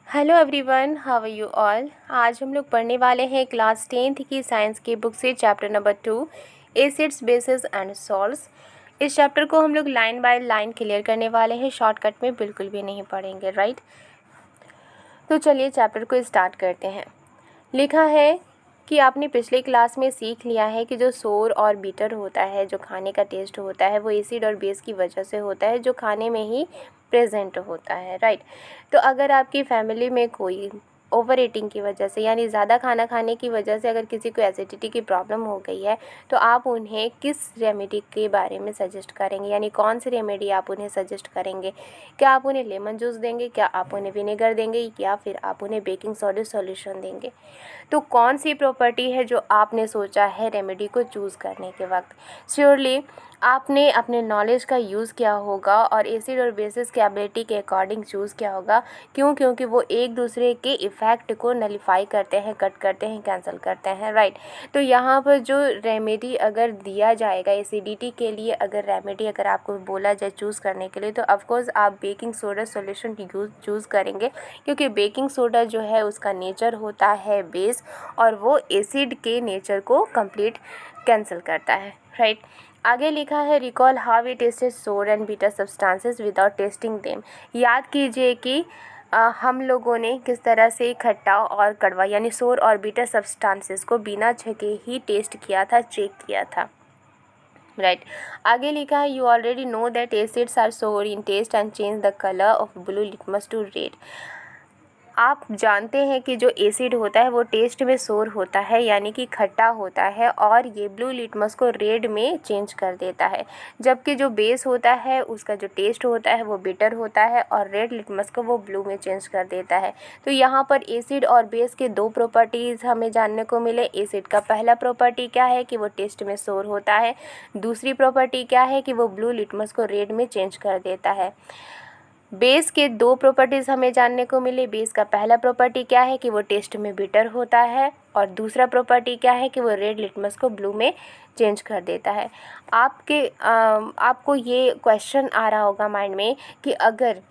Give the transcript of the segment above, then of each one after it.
Hello everyone, how are you all. आज हम लोग पढ़ने वाले हैं क्लास 10th की साइंस की बुक से chapter number 2 acids bases and salts. इस चैप्टर को हम लोग लाइन बाय लाइन क्लियर करने वाले हैं, शॉर्टकट में बिल्कुल भी नहीं पढ़ेंगे, राइट। तो चलिए चैप्टर को स्टार्ट करते हैं। लिखा है कि आपने पिछले क्लास में सीख लिया है कि जो सोर और बीटर होता है, जो खाने का टेस्ट होता है, वो एसिड और बेस की वजह से होता है, जो खाने में ही प्रेजेंट होता है, राइट। तो अगर आपकी फैमिली में कोई ओवर ईटिंग की वजह से यानी ज़्यादा खाना खाने की वजह से अगर किसी को एसिडिटी की प्रॉब्लम हो गई है, तो आप उन्हें किस रेमेडी के बारे में सजेस्ट करेंगे, यानी कौन सी रेमेडी आप उन्हें सजेस्ट करेंगे। क्या आप उन्हें लेमन जूस देंगे, क्या आप उन्हें विनेगर देंगे, या फिर आप उन्हें बेकिंग सोडा सॉल्यूशन देंगे। तो कौन सी प्रॉपर्टी है जो आपने सोचा है रेमेडी को चूज़ करने के वक्त। श्योरली आपने अपने नॉलेज का यूज़ किया होगा और एसिड और बेसिस के एबिलिटी के अकॉर्डिंग चूज़ किया होगा। क्यों? क्योंकि वो एक दूसरे के इफ़ेक्ट को नलीफाई करते हैं, कट करते हैं, कैंसिल करते हैं, राइट। तो यहाँ पर जो रेमेडी अगर दिया जाएगा एसिडिटी के लिए, अगर रेमेडी अगर आपको बोला जाए चूज़ करने के लिए, तो ऑफकोर्स आप बेकिंग सोडा सॉल्यूशन चूज़ करेंगे, क्योंकि बेकिंग सोडा जो है उसका नेचर होता है बेस और वो एसिड के नेचर को कंप्लीट कैंसिल करता है, राइट। आगे लिखा है recall how we tested sour and bitter substances without testing them. याद कीजिए कि हम लोगों ने किस तरह से खट्टा और कड़वा यानी सोर और बीटर सब्सटेंसेस को बिना छके ही टेस्ट किया था, चेक किया था, राइट। आगे लिखा है you already know that acids are sour in taste and change the colour of blue litmus to red. आप जानते हैं कि जो एसिड होता है वो टेस्ट में सोर होता है यानी कि खट्टा होता है, और ये ब्लू लिटमस को रेड में चेंज कर देता है, जबकि जो बेस होता है उसका जो टेस्ट होता है वो बिटर होता है और रेड लिटमस को वो ब्लू में चेंज कर देता है। तो यहाँ पर एसिड और बेस के दो प्रॉपर्टीज़ हमें जानने को मिले। एसिड का पहला प्रॉपर्टी क्या है कि वो टेस्ट में सोर होता है, दूसरी प्रॉपर्टी क्या है कि वो ब्लू लिटमस को रेड में चेंज कर देता है। बेस के दो प्रॉपर्टीज़ हमें जानने को मिले। बेस का पहला प्रॉपर्टी क्या है कि वो टेस्ट में बिटर होता है, और दूसरा प्रॉपर्टी क्या है कि वो रेड लिटमस को ब्लू में चेंज कर देता है। आपको ये क्वेश्चन आ रहा होगा माइंड में कि अगर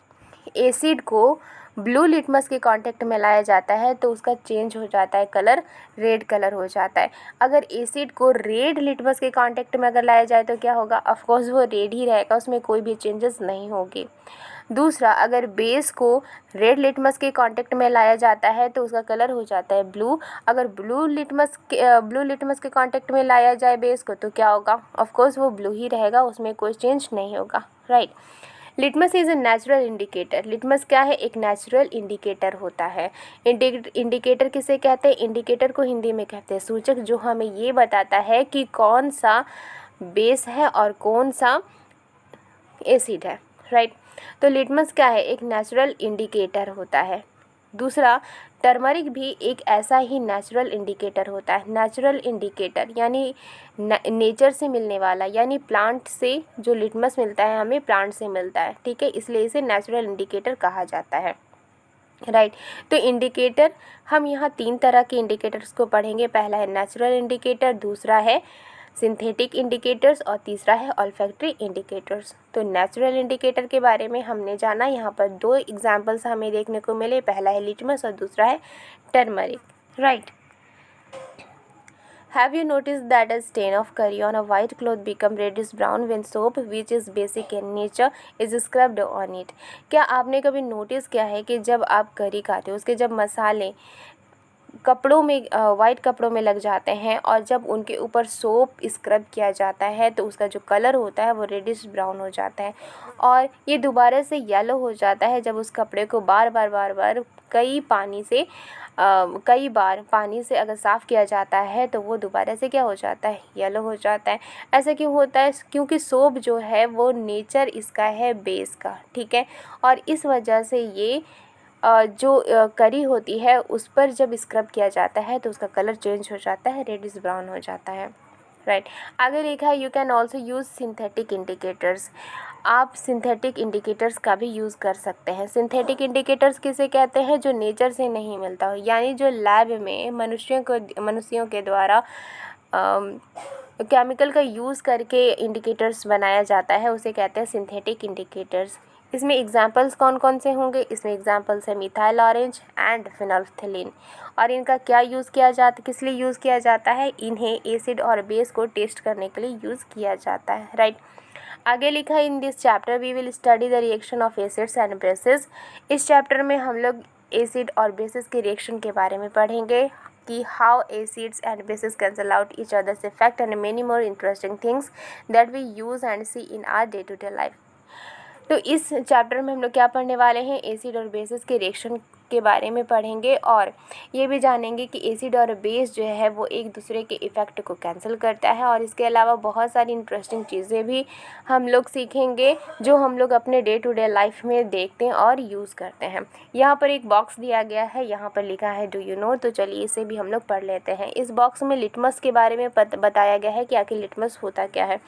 एसिड को ब्लू लिटमस के कांटेक्ट में लाया जाता है तो उसका चेंज हो जाता है कलर, रेड कलर हो जाता है। अगर एसिड को रेड लिटमस के कांटेक्ट में अगर लाया जाए तो क्या होगा? ऑफकोर्स वो रेड ही रहेगा, उसमें कोई भी चेंजेस नहीं होगी। दूसरा, अगर बेस को रेड लिटमस के कांटेक्ट में लाया जाता है तो उसका कलर हो जाता है ब्लू। अगर ब्लू लिटमस के कांटेक्ट में लाया जाए बेस को तो क्या होगा? ऑफकोर्स वो ब्लू ही रहेगा, उसमें कोई चेंज नहीं होगा, right. Litmus is a natural indicator. Litmus क्या है? एक नेचुरल इंडिकेटर होता है। इंडिकेटर किसे कहते हैं? इंडिकेटर को हिंदी में कहते हैं सूचक, जो हमें ये बताता है कि कौन सा बेस है और कौन सा एसिड है, राइट। तो लिटमस क्या है? एक नेचुरल इंडिकेटर होता है। दूसरा, टर्मरिक भी एक ऐसा ही नेचुरल इंडिकेटर होता है। नेचुरल इंडिकेटर यानी नेचर से मिलने वाला, यानी प्लांट से जो लिटमस मिलता है हमें प्लांट से मिलता है, ठीक है, इसलिए इसे नेचुरल इंडिकेटर कहा जाता है, राइट। तो इंडिकेटर हम यहाँ 3 तरह के इंडिकेटर्स को पढ़ेंगे। पहला है नेचुरल इंडिकेटर, दूसरा है सिंथेटिक इंडिकेटर्स और तीसरा है ऑल्फैक्टरी इंडिकेटर्स। तो नेचुरल इंडिकेटर के बारे में हमने जाना। यहाँ पर 2 एग्जांपल्स हमें देखने को मिले, पहला है लिटमस और दूसरा है turmeric, right. Have you noticed that a stain of curry on a white cloth become reddish brown when soap, which is basic in nature, is scrubbed on it? क्या आपने कभी नोटिस किया है कि जब आप करी खाते हो उसके जब मसाले कपड़ों में वाइट कपड़ों में लग जाते हैं और जब उनके ऊपर सोप स्क्रब किया जाता है तो उसका जो कलर होता है वो रेडिश ब्राउन हो जाता है, और ये दोबारा से येलो हो जाता है जब उस कपड़े को बार बार कई बार पानी से अगर साफ़ किया जाता है तो वो दोबारा से क्या हो जाता है? येलो हो जाता है। ऐसा क्यों होता है? क्योंकि सोप जो है वो नेचर इसका है बेस का, ठीक है, और इस वजह से ये जो करी होती है उस पर जब स्क्रब किया जाता है तो उसका कलर चेंज हो जाता है, रेडिश ब्राउन हो जाता है, राइट। आगे लिखा है you can also use synthetic indicators. आप सिंथेटिक इंडिकेटर्स का भी यूज़ कर सकते हैं। सिंथेटिक इंडिकेटर्स किसे कहते हैं? जो नेचर से नहीं मिलता हो, यानी जो लैब में मनुष्यों के द्वारा केमिकल का यूज़ करके इंडिकेटर्स बनाया जाता है, उसे कहते हैं सिंथेटिक इंडिकेटर्स। इसमें एग्जाम्पल्स कौन कौन से होंगे? इसमें एग्जाम्पल्स है मिथाइल ऑरेंज एंड फिनोल्फथलीन। और इनका क्या यूज़ किया जाता, किस लिए यूज़ किया जाता है? इन्हें एसिड और बेस को टेस्ट करने के लिए यूज़ किया जाता है, राइट। आगे लिखा है in this chapter we will study the reaction of acids and bases. इस चैप्टर में हम लोग एसिड और बेसिस के रिएक्शन के बारे में पढ़ेंगे कि how acids and bases cancel out each others effect and many more interesting things that we use and see in our day to day life. तो इस चैप्टर में हम लोग क्या पढ़ने वाले हैं? एसिड और बेसिस के रिएक्शन के बारे में पढ़ेंगे और ये भी जानेंगे कि एसिड और बेस जो है वो एक दूसरे के इफ़ेक्ट को कैंसिल करता है। और इसके अलावा बहुत सारी इंटरेस्टिंग चीज़ें भी हम लोग सीखेंगे जो हम लोग अपने डे टू डे लाइफ में देखते हैं और यूज़ करते हैं। यहाँ पर एक बॉक्स दिया गया है, यहाँ पर लिखा है डू यू नो। तो चलिए इसे भी हम लोग पढ़ लेते हैं। इस बॉक्स में लिटमस के बारे में बताया गया है कि आखिर लिटमस होता क्या है।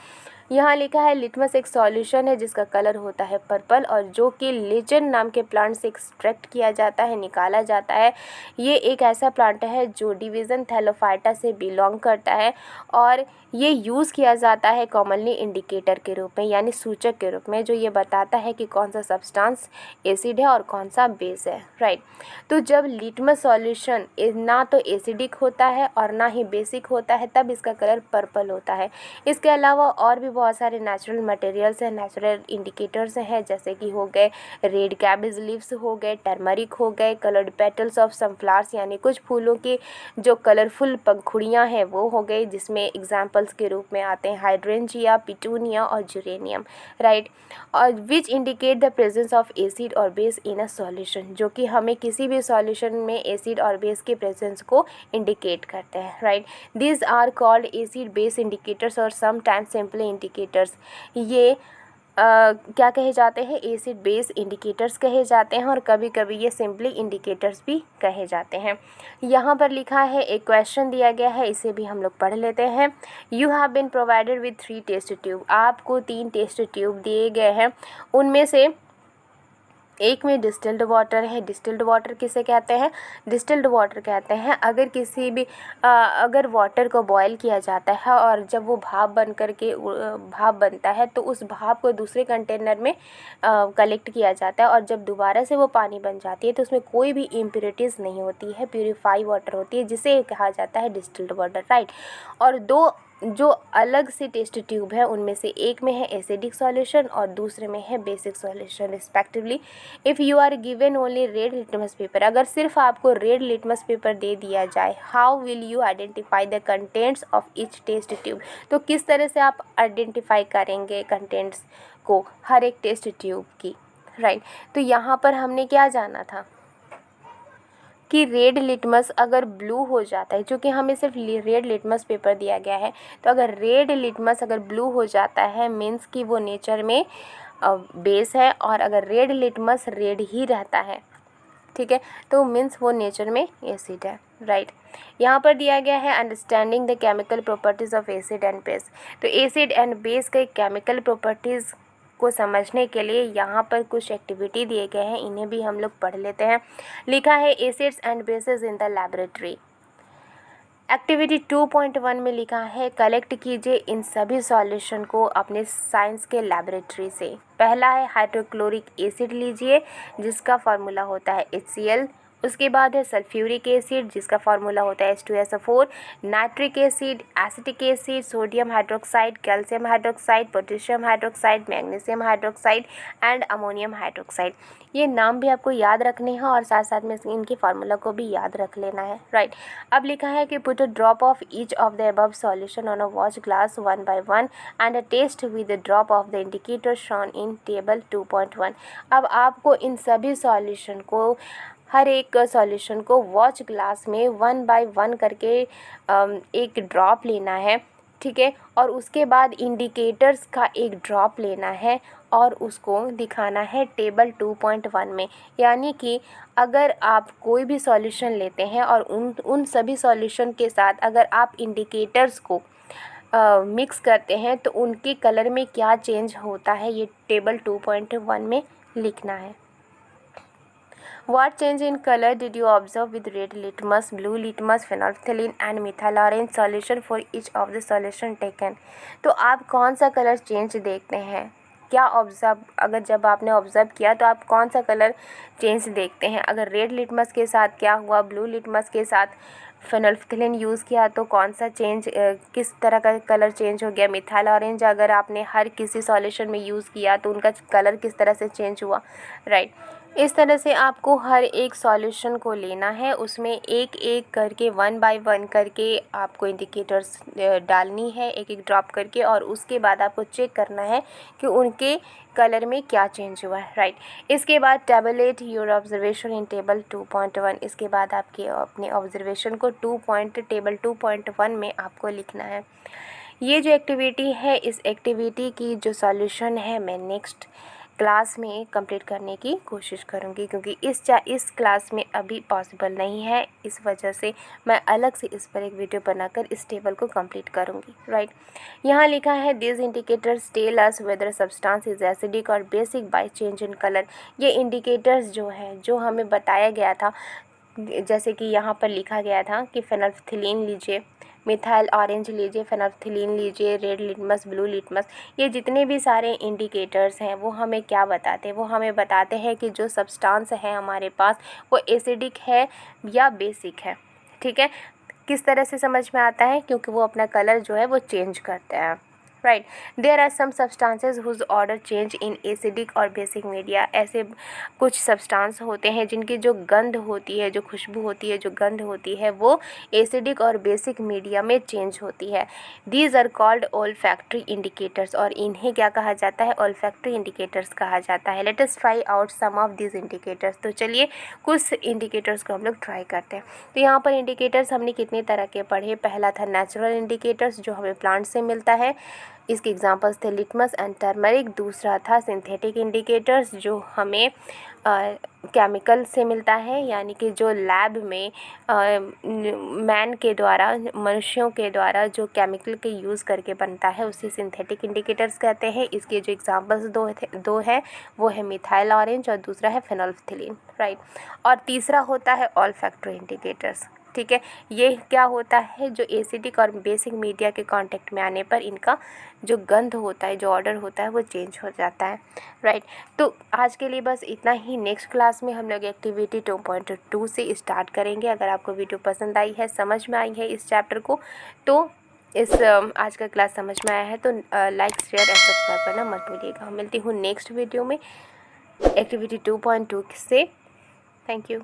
यहाँ लिखा है लिटमस एक सॉल्यूशन है जिसका कलर होता है पर्पल और जो कि लिचन नाम के प्लांट से एक्सट्रैक्ट किया जाता है, निकाला जाता है। ये एक ऐसा प्लांट है जो डिवीज़न थैलोफाइटा से बिलोंग करता है और ये यूज़ किया जाता है कॉमनली इंडिकेटर के रूप में, यानी सूचक के रूप में, जो ये बताता है कि कौन सा सब्सटेंस एसिड है और कौन सा बेस है, राइट। तो जब लिटमस सॉल्यूशन ना तो एसिडिक होता है और ना ही बेसिक होता है तब इसका कलर पर्पल होता है। इसके अलावा और भी बहुत सारे नेचुरल मटेरियल्स हैं, नेचुरल इंडिकेटर्स हैं, जैसे कि हो गए रेड कैबेज लीव्स हो गए, टर्मरिक हो गए, coloured petals of some flowers यानी कुछ फूलों की जो कलरफुल पंखुड़ियाँ हैं वो हो गई, जिसमें एग्जाम्पल्स के रूप में आते हैं हाइड्रेंजिया, पिटूनिया और जुरेनियम, राइट। और which indicate the presence of acid और बेस इन अ सॉल्यूशन, जो कि हमें किसी भी सॉल्यूशन में एसिड और बेस के प्रेजेंस को इंडिकेट करते हैं, right. These are called acid base indicators और समटाइम्स सिंपली इंडिकेटर्स। ये क्या कहे जाते हैं? एसिड बेस इंडिकेटर्स कहे जाते हैं और कभी कभी ये सिंपली इंडिकेटर्स भी कहे जाते हैं। यहाँ पर लिखा है, एक क्वेश्चन दिया गया है, इसे भी हम लोग पढ़ लेते हैं। You have been provided with 3 test tube. आपको 3 टेस्ट ट्यूब दिए गए हैं, उनमें से एक में डिस्टिल्ड वाटर है। डिस्टिल्ड वाटर किसे कहते हैं? डिस्टिल्ड वाटर कहते हैं अगर किसी भी अगर वाटर को बॉयल किया जाता है और जब वो भाप बन करके भाप बनता है तो उस भाप को दूसरे कंटेनर में कलेक्ट किया जाता है और जब दोबारा से वो पानी बन जाती है तो उसमें कोई भी इम्प्योरिटीज़ नहीं होती है, प्यूरिफाई वाटर होती है, जिसे कहा जाता है डिस्टिल्ड वाटर, राइट। और दो जो अलग से टेस्ट ट्यूब है उनमें से एक में है एसिडिक सॉल्यूशन और दूसरे में है basic solution respectively. If you are given only red litmus paper, अगर सिर्फ आपको रेड लिटमस पेपर दे दिया जाए, how will you identify the contents of each test tube. तो किस तरह से आप आइडेंटिफाई करेंगे कंटेंट्स को हर एक टेस्ट ट्यूब की, राइट। तो यहाँ पर हमने क्या जाना था कि रेड लिटमस अगर ब्लू हो जाता है, क्योंकि हमें सिर्फ रेड लिटमस पेपर दिया गया है, तो अगर रेड लिटमस अगर ब्लू हो जाता है मीन्स कि वो नेचर में बेस है, और अगर रेड लिटमस रेड ही रहता है, ठीक है, तो मीन्स वो नेचर में एसिड है, राइट। यहाँ पर दिया गया है understanding the chemical properties of acid and base. तो एसिड एंड बेस के केमिकल प्रॉपर्टीज़ को समझने के लिए यहाँ पर कुछ एक्टिविटी दिए गए हैं, इन्हें भी हम लोग पढ़ लेते हैं। लिखा है acids and bases in the laboratory. Activity 2.1 में लिखा है कलेक्ट कीजिए इन सभी सॉल्यूशन को अपने साइंस के लैबोरेटरी से। पहला है हाइड्रोक्लोरिक एसिड लीजिए जिसका फार्मूला होता है HCl। उसके बाद है सल्फ्यूरिक एसिड जिसका फार्मूला होता है H2SO4, nitric acid, acetic acid, sodium hydroxide, calcium hydroxide, potassium hydroxide, magnesium hydroxide and ammonium hydroxide. ये नाम भी आपको याद रखने हैं और साथ साथ में इनके फार्मूला को भी याद रख लेना है, राइट। अब लिखा है कि put a drop of each of the above solution on a watch glass 1 by 1 and a test with the drop of the indicator shown in table 2.1। अब आपको इन सभी सॉल्यूशन को, हर एक सॉल्यूशन को वॉच ग्लास में 1 by 1 करके एक drop लेना है, ठीक है, और उसके बाद इंडिकेटर्स का एक ड्रॉप लेना है और उसको दिखाना है टेबल 2.1 में। यानी कि अगर आप कोई भी सॉल्यूशन लेते हैं और उन सभी सॉल्यूशन के साथ अगर आप इंडिकेटर्स को मिक्स करते हैं तो उनके कलर में क्या चेंज होता है ये टेबल 2.1 में लिखना है। What change in color did you observe with red litmus, blue litmus, phenolphthalein and methyl orange solution for each of the solution taken? तो आप कौन सा कलर चेंज देखते हैं क्या अगर जब आपने ऑब्ज़र्व किया तो आप कौन सा कलर चेंज देखते हैं। अगर रेड लिटमस के साथ क्या हुआ, ब्लू लिटमस के साथ फेनोल्फथलीन यूज़ किया तो कौन सा किस तरह का कलर चेंज हो गया। मिथाइल ऑरेंज अगर आपने हर किसी सॉल्यूशन में यूज़ किया तो उनका कलर किस तरह से चेंज हुआ, राइट। इस तरह से आपको हर एक सॉल्यूशन को लेना है, उसमें एक एक करके 1 बाय 1 करके आपको इंडिकेटर्स डालनी है, एक एक ड्रॉप करके, और उसके बाद आपको चेक करना है कि उनके कलर में क्या चेंज हुआ है, राइट। इसके बाद tabulate your observation in table 2.1। इसके बाद आपके अपने ऑब्जर्वेशन को टेबल 2.1 में आपको लिखना है। ये जो एक्टिविटी है, इस एक्टिविटी की जो सॉल्यूशन है मैं नेक्स्ट क्लास में कंप्लीट करने की कोशिश करूँगी, क्योंकि इस क्लास में अभी पॉसिबल नहीं है। इस वजह से मैं अलग से इस पर एक वीडियो बनाकर इस टेबल को कंप्लीट करूँगी, राइट। यहाँ लिखा है this indicators tell us whether substance is acidic और basic by change in colour. ये इंडिकेटर्स जो हैं, जो हमें बताया गया था, जैसे कि यहाँ पर लिखा गया था कि फेनोल्फथलीन लीजिए, मिथाइल ऑरेंज लीजिए, फेनोल्फथलीन लीजिए, रेड लिटमस, ब्लू लिटमस, ये जितने भी सारे इंडिकेटर्स हैं वो हमें क्या बताते हैं, वो हमें बताते हैं कि जो सब्सटेंस है हमारे पास वो एसिडिक है या बेसिक है, ठीक है। किस तरह से समझ में आता है, क्योंकि वो अपना कलर जो है वो चेंज करते हैं, right. There are some substances whose odour change in acidic और बेसिक मीडिया। ऐसे कुछ सब्सटेंस होते हैं जिनकी जो गंध होती है, जो खुशबू होती है, जो गंध होती है, वो एसिडिक और बेसिक मीडिया में चेंज होती है। These are called olfactory indicators, और इन्हें क्या कहा जाता है, ओल्फैक्टरी इंडिकेटर्स कहा जाता है। Let us try out some of these indicators. तो चलिए कुछ इंडिकेटर्स को हम लोग ट्राई करते हैं। तो यहाँ पर इंडिकेटर्स हमने कितने तरह के पढ़े। पहला था नेचुरल इंडिकेटर्स, जो हमें प्लांट से मिलता है, इसके एग्जांपल्स थे लिटमस एंड टर्मरिक। दूसरा था सिंथेटिक इंडिकेटर्स, जो हमें केमिकल से मिलता है, यानी कि जो लैब में मैन के द्वारा, मनुष्यों के द्वारा जो केमिकल के यूज़ करके बनता है, उसे सिंथेटिक इंडिकेटर्स कहते हैं। इसके जो एग्जांपल्स दो है, वो है मिथाइल ऑरेंज और दूसरा है फेनोल्फथलीन, राइट। और तीसरा होता है ऑल्फैक्टरी इंडिकेटर्स, ठीक है। ये क्या होता है, जो एसिडिक और बेसिक मीडिया के कांटेक्ट में आने पर इनका जो गंध होता है, जो ऑर्डर होता है, वो चेंज हो जाता है, राइट। तो आज के लिए बस इतना ही। नेक्स्ट क्लास में हम लोग एक्टिविटी 2.2 से स्टार्ट करेंगे। अगर आपको वीडियो पसंद आई है, समझ में आई है इस चैप्टर को, तो आज का क्लास समझ में आया है तो लाइक, शेयर एंड सब्सक्राइब करना मत भूलिएगा। हम मिलती हूँ नेक्स्ट वीडियो में एक्टिविटी 2.2 से। Thank you.